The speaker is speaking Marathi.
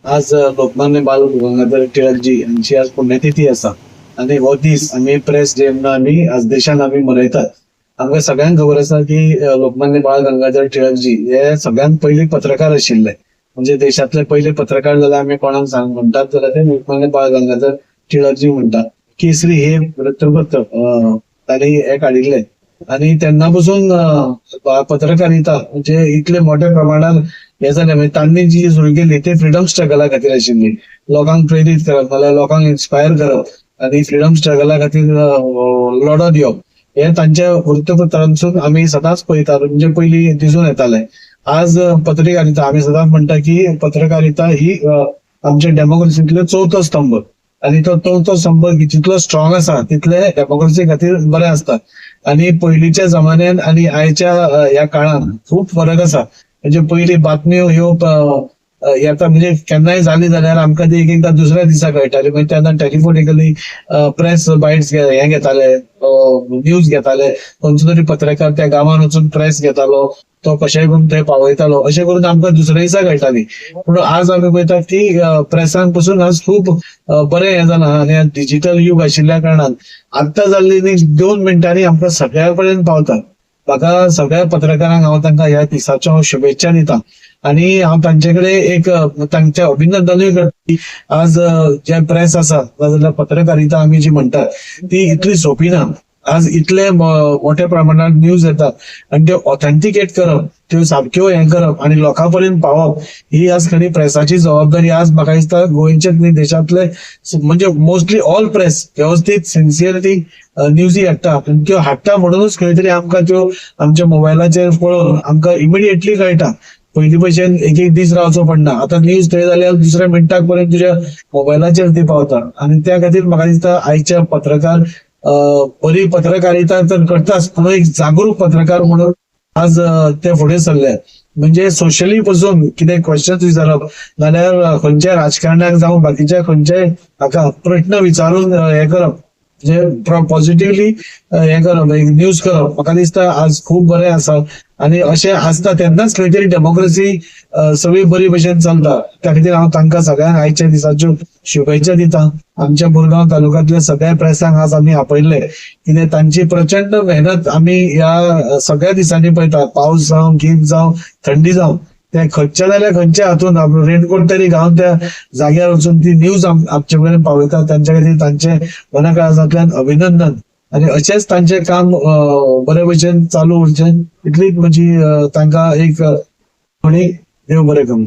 आज लोकमान्य बाळ गंगाधर टिळकजी यांची आज पुण्यतिथी आसा आणि हो दीस आम्ही प्रेस डे म्हणून आम्ही आज देशान आम्ही मनयतात. आमकां सगळ्यांक खबर आसा की लोकमान्य बाळ गंगाधर टिळकजी हे सगळ्यात पयले पत्रकार आशिल्ले. म्हणजे देशातले पहिले पत्रकार जाल्यार आम्ही कोणाक सांग म्हणटात जाल्यार ते लोकमान्य बाळ गंगाधर टिळकजी म्हणटात. केसरी हे वृत्तपत्र तांणी हे काडिल्ले आणि तेन्ना पासून पत्रकारिता म्हणजे इतले मोठ्या प्रमाणात हे जालें. म्हणजे तांणी जी सुरू केली ते फ्रीडम स्ट्रगला खातीर आशिल्ली. लोकांक प्रेरीत करप नाल्यार लोकांक इन्स्पायर करप आणि फ्रीडम स्ट्रगला खातीर लढत दिवप हे तांच्या वृत्तपत्रांसून आम्ही सदांच पळयतात. म्हणजे पयली दिसून येताले. आज पत्रकारिता आम्ही सदांच म्हणटा की पत्रकारिता ही आमच्या डेमोक्रेसींतलो चवथो स्तंभ आणि तो चवथो स्तंभ जितलो स्ट्रॉंग आसा तितले डेमोक्रेसी खातीर बरें आसता. आणि पयलींच्या जमान्यान आणि आयच्या ह्या काळान खूप फरक आसा. म्हणजे पयली बातम्यो ह्यो येता म्हणजे केन्नाय जाली जाल्यार आमकां ती एक एकदा दुसऱ्या दिसा कळटाली. म्हणजे तेन्ना टेलिफोनिकली प्रेस बायट्स हे घेताले, न्यूज घेताले. खंयचो तरी पत्रकार त्या गांवांत वचून प्रेस घेतालो, तो कशेंय करून थंय पावयतालो. अशें करून आमकां दुसऱ्या दिसा कळटाली. पूण आज आमी पळयतात की प्रेसान पासून आज खूप बरें हें जालां आनी डिजिटल युग आशिल्ल्या कारणान आत्तां जाल्ली न्ही 2 मिनटांनी आमकां सगळ्या पर्यंत पावता. म्हाका सगळ्या पत्रकारांक हांव तांकां ह्या दिसाच्यो शुभेच्छा दिता आणि हांव तांचे कडेन एक तांचे अभिनंदनूय करता की आज जे प्रेस आसा जाल्यार पत्रकारिता आमी जी म्हणटात ती इतली सोपी ना. आज इतले मोठ्या प्रमाणात न्यूज येतात आणि त्यो ऑथेंटिकेट करप, त्यो सारक्यो हे करप आणि लोकांपर्यंत पावप ही आज खरी प्रेसाची जबाबदारी. आज म्हाका दिसता गोंयचेच न्ही देशातले म्हणजे मोस्टली ऑल प्रेस व्यवस्थित सिन्सियरली न्यूजी हाडटा. त्यो हाडटा म्हणूनच खंय तरी आमकां त्यो आमच्या मोबायलाचेर पळोवन आमकां इमिडिएटली कळटा. पयलीं भशेन एक एक दीस रावचो पडना. आता न्यूज थंय जाल्यार दुसऱ्या मिनटाक पर्यंत तुज्या मोबायलाचेर ती पावता आणि त्या खातीर म्हाका दिसता आयच्या पत्रकार बरी पत्रकारिता तर करताच पूण एक जागरूक पत्रकार म्हणून आज ते फुडें सरले. म्हणजे सोशली पासून कितें क्वेश्चन्स विचारप नाल्यार खंयच्या राजकारण्याक जावं बाकीच्या खंयच्याय हाका प्रश्न विचारून हे करप म्हणजे पॉझिटिव्हली हे करप न्यूज करप म्हाका दिसता आज खूप बरें आसा. आणि अशें आसता तेन्नाच खंय तरी डेमोक्रेसी सगळी बरी भशेन चलता. त्या खातीर हांव तांकां सगळ्यांक आयच्या दिसाच्यो शुभेच्छा दिता. आमच्या मुरगांव तालुक्यांतल्या सगळ्या प्रेसांक आज आमी आपयले कितें तांची प्रचंड मेहनत आमी ह्या सगळ्या दिसांनी पळयतात. पावस जावं, गीम जावं, थंडी जावं, ते खंयच्या जाल्यार खंयच्या हातून रेनकोट तरी घालून त्या जाग्यार वचून ती न्यूज आमचे पर्यंत पावयतात. तांच्या खातीर तांचे मनाकाळजांतल्यान अभिनंदन आणि अशेंच तांचें काम बरे भशेन चालू उरचें इतलीच म्हजी तांकां एक देव बरें करूं.